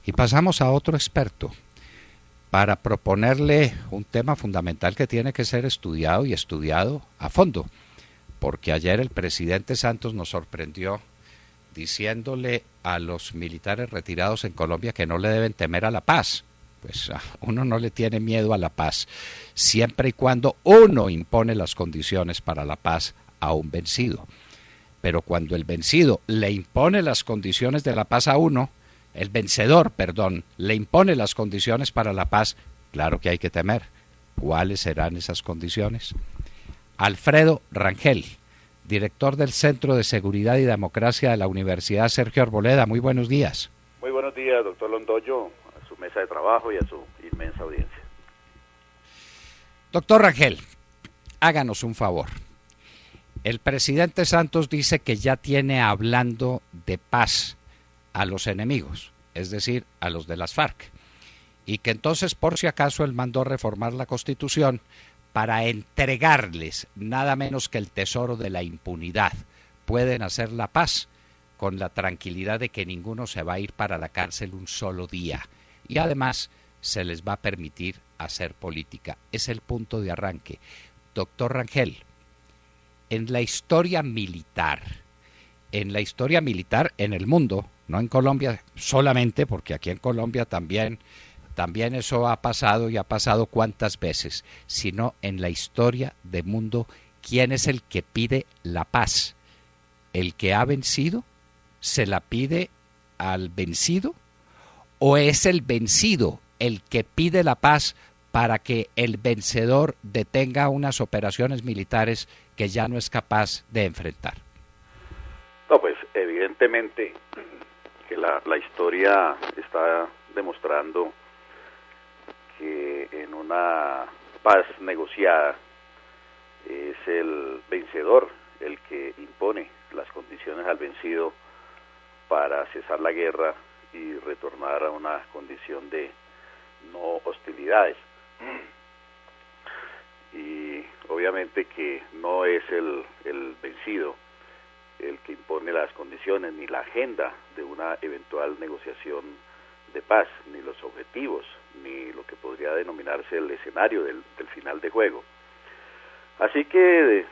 Y pasamos a otro experto para proponerle un tema fundamental que tiene que ser estudiado y estudiado a fondo, porque ayer el presidente Santos nos sorprendió diciéndole a los militares retirados en Colombia que no le deben temer a la paz. Pues uno no le tiene miedo a la paz, siempre y cuando uno impone las condiciones para la paz a un vencido. Pero cuando el vencido le impone las condiciones de la paz a uno, el vencedor, perdón, le impone las condiciones para la paz, claro que hay que temer. ¿Cuáles serán esas condiciones? Alfredo Rangel, director del Centro de Seguridad y Democracia de la Universidad Sergio Arboleda. Muy buenos días. Muy buenos días, doctor Londoño, a su mesa de trabajo y a su inmensa audiencia. Doctor Rangel, háganos un favor. El presidente Santos dice que ya tiene hablando de paz a los enemigos, es decir, a los de las FARC, y que entonces, por si acaso, él mandó reformar la Constitución para entregarles nada menos que el tesoro de la impunidad. Pueden hacer la paz con la tranquilidad de que ninguno se va a ir para la cárcel un solo día, y además se les va a permitir hacer política. Es el punto de arranque. Doctor Rangel, en la historia militar en el mundo, no en Colombia solamente, porque aquí en Colombia también eso ha pasado y ha pasado cuántas veces, sino en la historia del mundo, ¿quién es el que pide la paz? ¿El que ha vencido se la pide al vencido? ¿O es el vencido el que pide la paz para que el vencedor detenga unas operaciones militares que ya no es capaz de enfrentar? No, pues evidentemente que la historia está demostrando que en una paz negociada es el vencedor el que impone las condiciones al vencido para cesar la guerra y retornar a una condición de no hostilidades. Y obviamente que no es el vencido el que impone las condiciones ni la agenda de una eventual negociación de paz, ni los objetivos, ni lo que podría denominarse el escenario del final de juego. Así que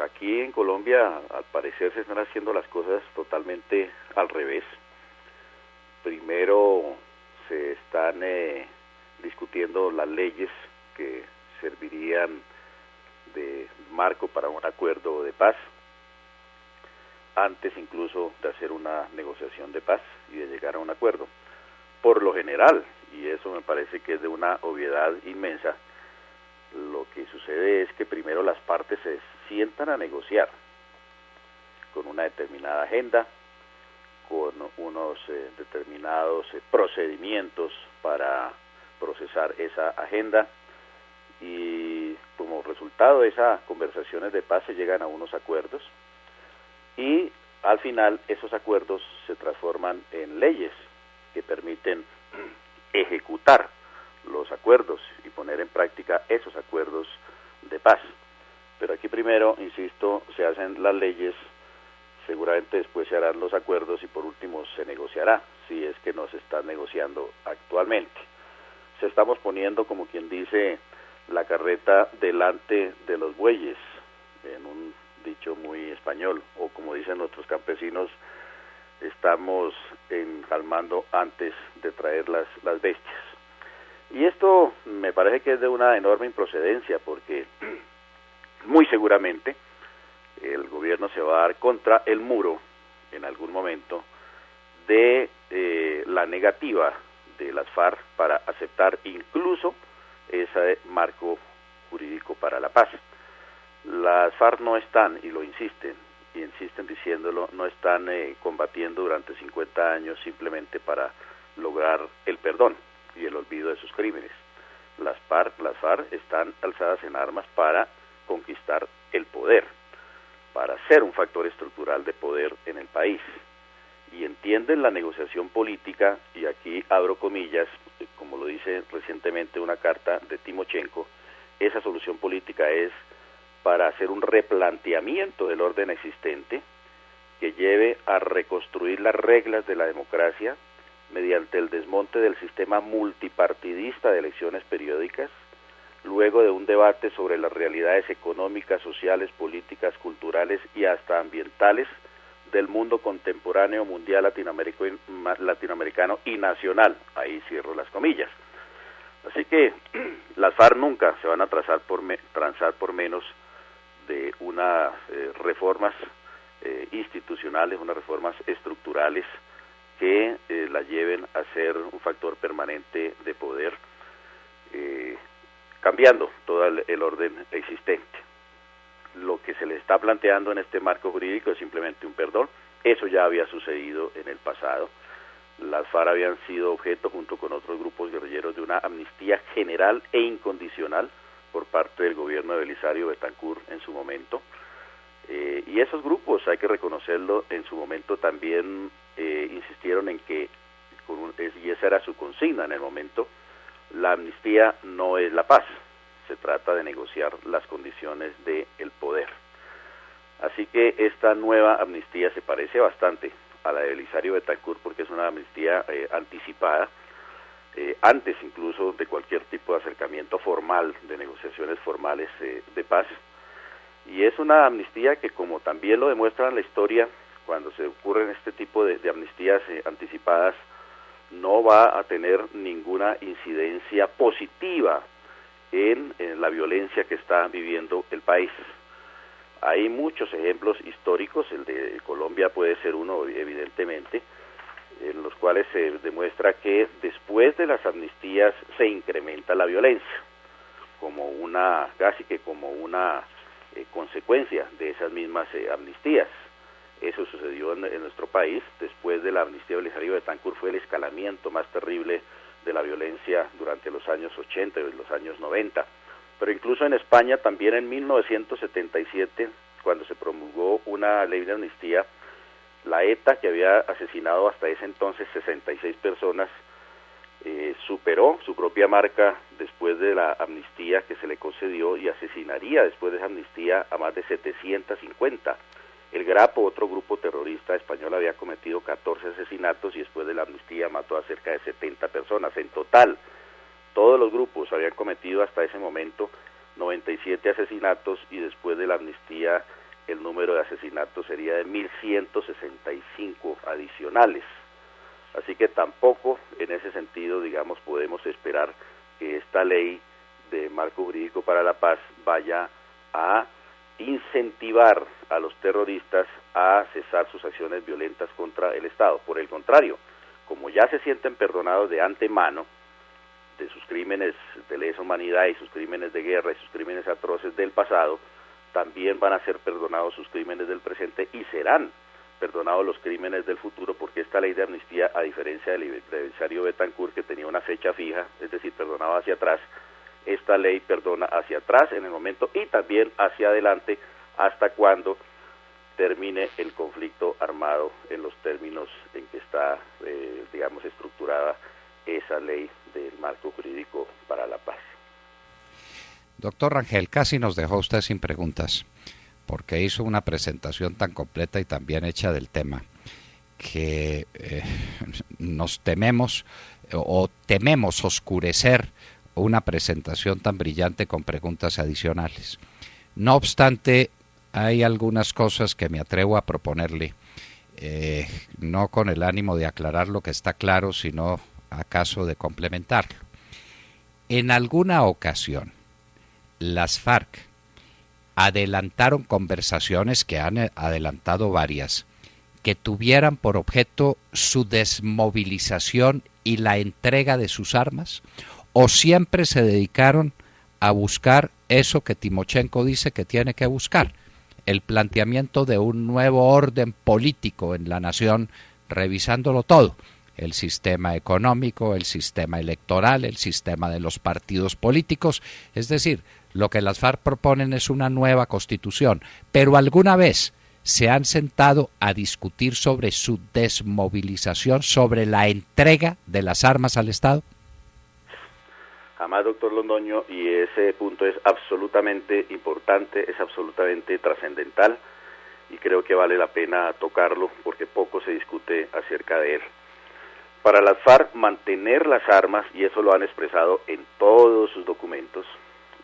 aquí en Colombia, al parecer, se están haciendo las cosas totalmente al revés. Primero se están discutiendo las leyes que servirían de marco para un acuerdo de paz, antes incluso de hacer una negociación de paz y de llegar a un acuerdo. Por lo general, y eso me parece que es de una obviedad inmensa, lo que sucede es que primero las partes se sientan a negociar con una determinada agenda, con unos determinados procedimientos para procesar esa agenda, y como resultado de esas conversaciones de paz se llegan a unos acuerdos, y al final esos acuerdos se transforman en leyes que permiten ejecutar los acuerdos y poner en práctica esos acuerdos de paz. Pero aquí primero, insisto, se hacen las leyes, seguramente después se harán los acuerdos y por último se negociará, si es que no se está negociando actualmente. Se estamos poniendo, como quien dice, la carreta delante de los bueyes, en un dicho muy español, o como dicen nuestros campesinos, estamos enjalmando antes de traer las bestias. Y esto me parece que es de una enorme improcedencia, porque muy seguramente el gobierno se va a dar contra el muro en algún momento de la negativa de las FARC para aceptar incluso ese marco jurídico para la paz. Las FARC no están, y lo insisten diciéndolo, no están combatiendo durante 50 años simplemente para lograr el perdón y el olvido de sus crímenes. Las FARC están alzadas en armas para conquistar el poder, para ser un factor estructural de poder en el país. Y entienden la negociación política, y aquí abro comillas, como lo dice recientemente una carta de Timochenko, esa solución política es para hacer un replanteamiento del orden existente que lleve a reconstruir las reglas de la democracia mediante el desmonte del sistema multipartidista de elecciones periódicas, luego de un debate sobre las realidades económicas, sociales, políticas, culturales y hasta ambientales del mundo contemporáneo, mundial, latinoamericano y nacional. Ahí cierro las comillas. Así que las FARC nunca se van a transar por menos de unas reformas institucionales, unas reformas estructurales que la lleven a ser un factor permanente de poder, cambiando todo el orden existente. Lo que se le está planteando en este marco jurídico es simplemente un perdón. Eso ya había sucedido en el pasado. Las FARC habían sido objeto, junto con otros grupos guerrilleros, de una amnistía general e incondicional por parte del gobierno de Belisario Betancur en su momento. Y esos grupos, hay que reconocerlo, en su momento también insistieron en que, y esa era su consigna en el momento, la amnistía no es la paz, se trata de negociar las condiciones del poder. Así que esta nueva amnistía se parece bastante a la de Belisario Betancur porque es una amnistía anticipada, antes incluso de cualquier tipo de acercamiento formal, de negociaciones formales de paz. Y es una amnistía que, como también lo demuestra la historia, cuando se ocurren este tipo de amnistías anticipadas, no va a tener ninguna incidencia positiva en la violencia que está viviendo el país. Hay muchos ejemplos históricos, el de Colombia puede ser uno, evidentemente, en los cuales se demuestra que después de las amnistías se incrementa la violencia, casi que como una consecuencia de esas mismas amnistías. Eso sucedió en nuestro país. Después de la amnistía de Belisario Betancur fue el escalamiento más terrible de la violencia durante los años 80 y los años 90. Pero incluso en España, también en 1977, cuando se promulgó una ley de amnistía, la ETA, que había asesinado hasta ese entonces 66 personas, superó su propia marca después de la amnistía que se le concedió y asesinaría después de esa amnistía a más de 750. El Grapo, otro grupo terrorista español, había cometido 14 asesinatos y después de la amnistía mató a cerca de 70 personas. En total, todos los grupos habían cometido hasta ese momento 97 asesinatos y después de la amnistía el número de asesinatos sería de 1.165 adicionales. Así que tampoco en ese sentido, digamos, podemos esperar que esta ley de marco jurídico para la paz vaya a incentivar a los terroristas a cesar sus acciones violentas contra el Estado. Por el contrario, como ya se sienten perdonados de antemano de sus crímenes de lesa humanidad y sus crímenes de guerra y sus crímenes atroces del pasado, también van a ser perdonados sus crímenes del presente y serán perdonados los crímenes del futuro, porque esta ley de amnistía, a diferencia del Belisario Betancur, que tenía una fecha fija, es decir, perdonaba hacia atrás, esta ley perdona hacia atrás en el momento y también hacia adelante hasta cuando termine el conflicto armado en los términos en que está, digamos, estructurada esa ley del marco jurídico para la paz. Doctor Rangel, casi nos dejó usted sin preguntas, porque hizo una presentación tan completa y tan bien hecha del tema, que nos tememos oscurecer una presentación tan brillante con preguntas adicionales. No obstante, hay algunas cosas que me atrevo a proponerle, no con el ánimo de aclarar lo que está claro, sino acaso de complementarlo. En alguna ocasión, las FARC adelantaron conversaciones, que han adelantado varias, que tuvieran por objeto su desmovilización y la entrega de sus armas, o siempre se dedicaron a buscar eso que Timochenko dice que tiene que buscar, el planteamiento de un nuevo orden político en la nación, revisándolo todo, el sistema económico, el sistema electoral, el sistema de los partidos políticos, es decir, lo que las FARC proponen es una nueva constitución, pero alguna vez se han sentado a discutir sobre su desmovilización, sobre la entrega de las armas al Estado. Jamás, doctor Londoño, y ese punto es absolutamente importante, es absolutamente trascendental y creo que vale la pena tocarlo porque poco se discute acerca de él. Para las FARC mantener las armas, y eso lo han expresado en todos sus documentos,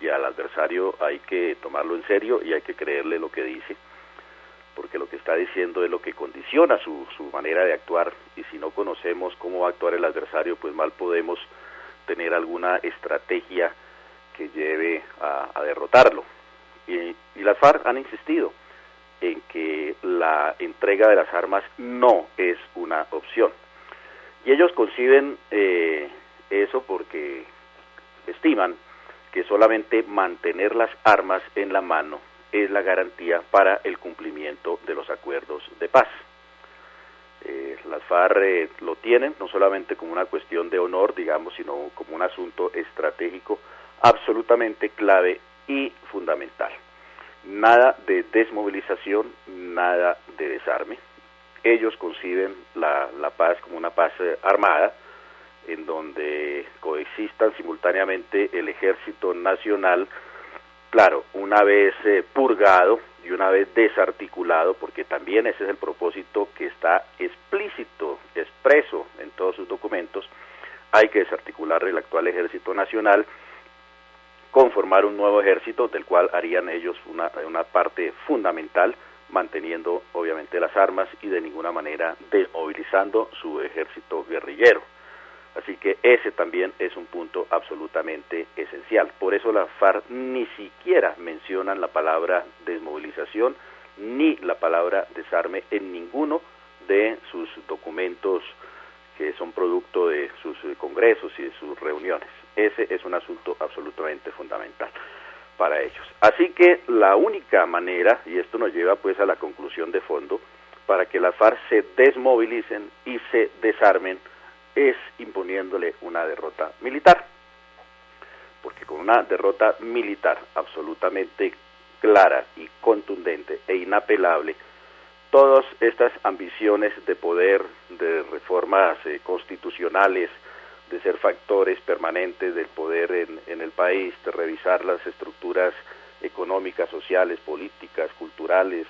y al adversario hay que tomarlo en serio y hay que creerle lo que dice, porque lo que está diciendo es lo que condiciona su manera de actuar, y si no conocemos cómo va a actuar el adversario, pues mal podemos tener alguna estrategia que lleve a derrotarlo. Y las FARC han insistido en que la entrega de las armas no es una opción. Y ellos conciben eso porque estiman que solamente mantener las armas en la mano es la garantía para el cumplimiento de los acuerdos de paz. Las FARC lo tienen no solamente como una cuestión de honor, digamos, sino como un asunto estratégico absolutamente clave y fundamental. Nada de desmovilización, nada de desarme. Ellos conciben la paz como una paz armada, en donde coexistan simultáneamente el ejército nacional, claro, una vez purgado y una vez desarticulado, porque también ese es el propósito que está explícito, expreso en todos sus documentos. Hay que desarticular el actual ejército nacional, conformar un nuevo ejército del cual harían ellos una parte fundamental, manteniendo obviamente las armas y de ninguna manera desmovilizando su ejército guerrillero. Así que ese también es un punto absolutamente esencial. Por eso las FARC ni siquiera mencionan la palabra desmovilización ni la palabra desarme en ninguno de sus documentos que son producto de sus congresos y de sus reuniones. Ese es un asunto absolutamente fundamental para ellos. Así que la única manera, y esto nos lleva pues a la conclusión de fondo, para que las FARC se desmovilicen y se desarmen, es imponiéndole una derrota militar. Porque con una derrota militar absolutamente clara y contundente e inapelable, todas estas ambiciones de poder, de reformas constitucionales, de ser factores permanentes del poder en el país, de revisar las estructuras económicas, sociales, políticas, culturales,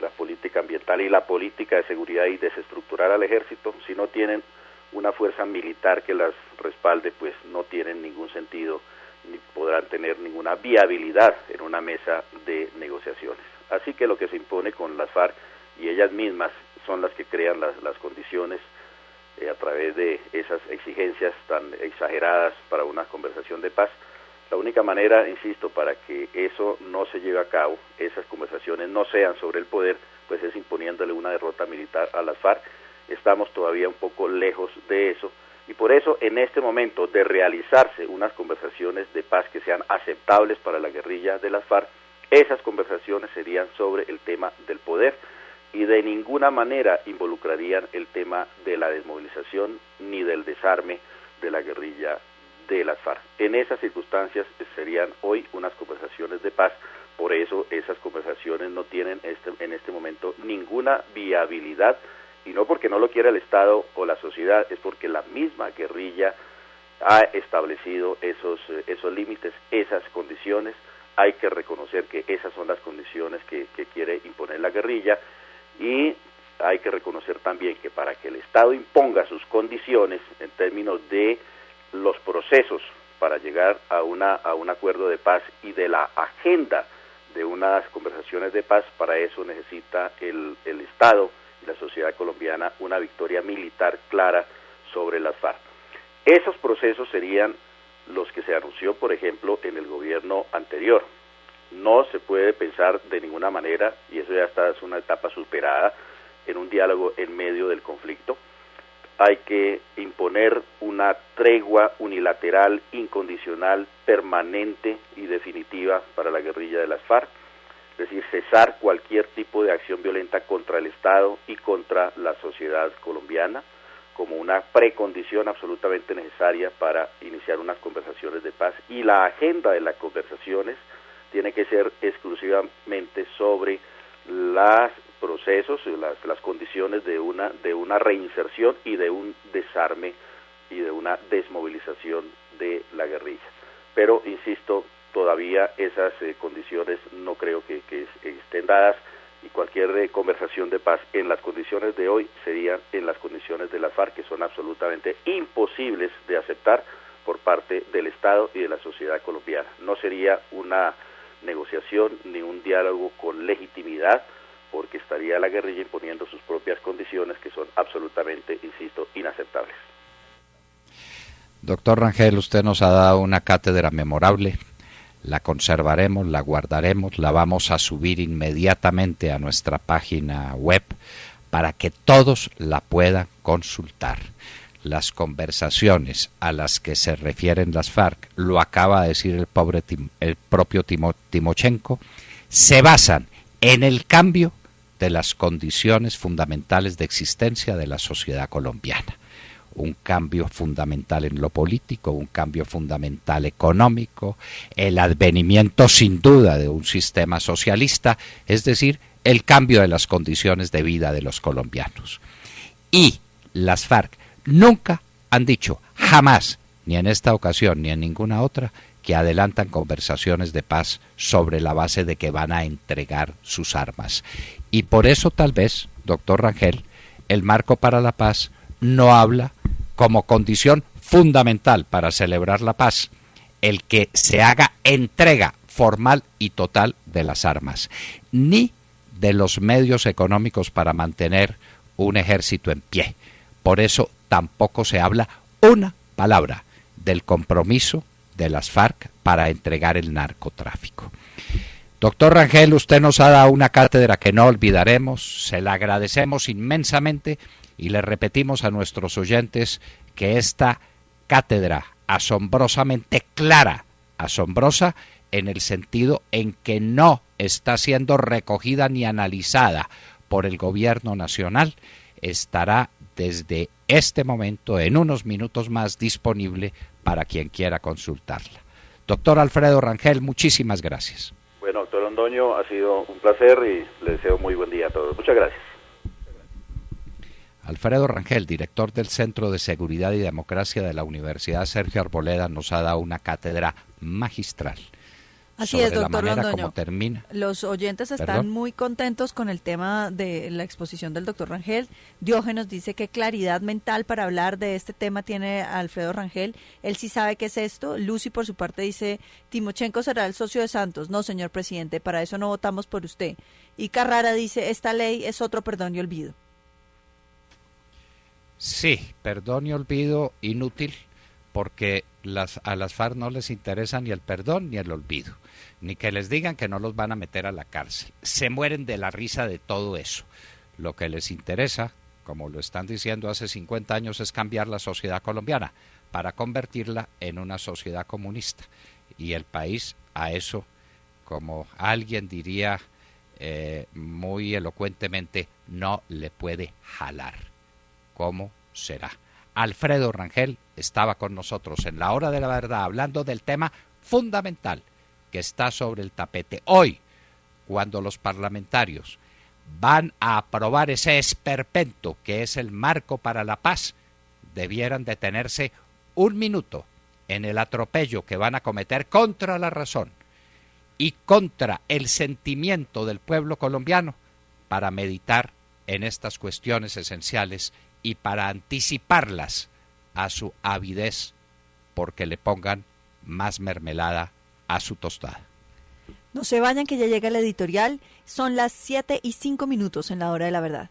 la política ambiental y la política de seguridad, y desestructurar al ejército, si no tienen una fuerza militar que las respalde, pues no tienen ningún sentido ni podrán tener ninguna viabilidad en una mesa de negociaciones. Así que lo que se impone con las FARC, y ellas mismas son las que crean las condiciones a través de esas exigencias tan exageradas para una conversación de paz. La única manera, insisto, para que eso no se lleve a cabo, esas conversaciones no sean sobre el poder, pues es imponiéndole una derrota militar a las FARC. Estamos todavía un poco lejos de eso, y por eso en este momento de realizarse unas conversaciones de paz que sean aceptables para la guerrilla de las FARC, esas conversaciones serían sobre el tema del poder, y de ninguna manera involucrarían el tema de la desmovilización ni del desarme de la guerrilla de las FARC. En esas circunstancias serían hoy unas conversaciones de paz. Por eso esas conversaciones no tienen en este momento ninguna viabilidad, y no porque no lo quiera el Estado o la sociedad, es porque la misma guerrilla ha establecido esos límites, esas condiciones. Hay que reconocer que esas son las condiciones que quiere imponer la guerrilla, y hay que reconocer también que para que el Estado imponga sus condiciones en términos de los procesos para llegar a un acuerdo de paz y de la agenda de unas conversaciones de paz, para eso necesita el Estado y la sociedad colombiana una victoria militar clara sobre las FARC. Esos procesos serían los que se anunció, por ejemplo, en el gobierno anterior. No se puede pensar de ninguna manera, y eso ya está, es una etapa superada, en un diálogo en medio del conflicto. Hay que imponer una tregua unilateral, incondicional, permanente y definitiva para la guerrilla de las FARC, es decir, cesar cualquier tipo de acción violenta contra el Estado y contra la sociedad colombiana, como una precondición absolutamente necesaria para iniciar unas conversaciones de paz. Y la agenda de las conversaciones tiene que ser exclusivamente sobre los procesos, las condiciones de una reinserción y de un desarme y de una desmovilización de la guerrilla. Pero, insisto, todavía esas condiciones no creo que estén dadas, y cualquier conversación de paz en las condiciones de hoy sería en las condiciones de las FARC, que son absolutamente imposibles de aceptar por parte del Estado y de la sociedad colombiana. No sería una negociación ni un diálogo con legitimidad, porque estaría la guerrilla imponiendo sus propias condiciones que son absolutamente, insisto, inaceptables. Doctor Rangel, usted nos ha dado una cátedra memorable, la conservaremos, la guardaremos, la vamos a subir inmediatamente a nuestra página web para que todos la puedan consultar. Las conversaciones a las que se refieren las FARC, lo acaba de decir el propio Timochenko, se basan en el cambio de las condiciones fundamentales de existencia de la sociedad colombiana. Un cambio fundamental en lo político, un cambio fundamental económico, el advenimiento sin duda de un sistema socialista, es decir, el cambio de las condiciones de vida de los colombianos. Y las FARC nunca han dicho, jamás, ni en esta ocasión ni en ninguna otra, que adelantan conversaciones de paz sobre la base de que van a entregar sus armas. Y por eso tal vez, doctor Rangel, el Marco para la Paz no habla como condición fundamental para celebrar la paz el que se haga entrega formal y total de las armas, ni de los medios económicos para mantener un ejército en pie. Por eso tampoco se habla una palabra del compromiso de las FARC para entregar el narcotráfico. Doctor Rangel, usted nos ha dado una cátedra que no olvidaremos, se la agradecemos inmensamente y le repetimos a nuestros oyentes que esta cátedra asombrosamente clara, asombrosa en el sentido en que no está siendo recogida ni analizada por el gobierno nacional, estará desde este momento, en unos minutos más, disponible para quien quiera consultarla. Doctor Alfredo Rangel, muchísimas gracias. Bueno, doctor Londoño, ha sido un placer y le deseo muy buen día a todos. Muchas gracias. Alfredo Rangel, director del Centro de Seguridad y Democracia de la Universidad Sergio Arboleda, nos ha dado una cátedra magistral. Así es, doctor la manera Londoño. como termina. Los oyentes están muy contentos con el tema de la exposición del doctor Rangel. Diógenes dice qué claridad mental para hablar de este tema tiene Alfredo Rangel. Él sí sabe qué es esto. Lucy, por su parte, dice, Timochenko será el socio de Santos. No, señor presidente, para eso no votamos por usted. Y Carrara dice, esta ley es otro perdón y olvido. Sí, perdón y olvido inútil, porque a las FARC no les interesa ni el perdón ni el olvido, ni que les digan que no los van a meter a la cárcel. Se mueren de la risa de todo eso. Lo que les interesa, como lo están diciendo hace 50 años, es cambiar la sociedad colombiana para convertirla en una sociedad comunista. Y el país a eso, como alguien diría muy elocuentemente, no le puede jalar. ¿Cómo será? Alfredo Rangel estaba con nosotros en la hora de la verdad hablando del tema fundamental que está sobre el tapete. Hoy, cuando los parlamentarios van a aprobar ese esperpento que es el Marco para la Paz, debieran detenerse un minuto en el atropello que van a cometer contra la razón y contra el sentimiento del pueblo colombiano para meditar en estas cuestiones esenciales y para anticiparlas a su avidez porque le pongan más mermelada a su tostada. No se vayan que ya llega el editorial, son las 7:05 en la hora de la verdad.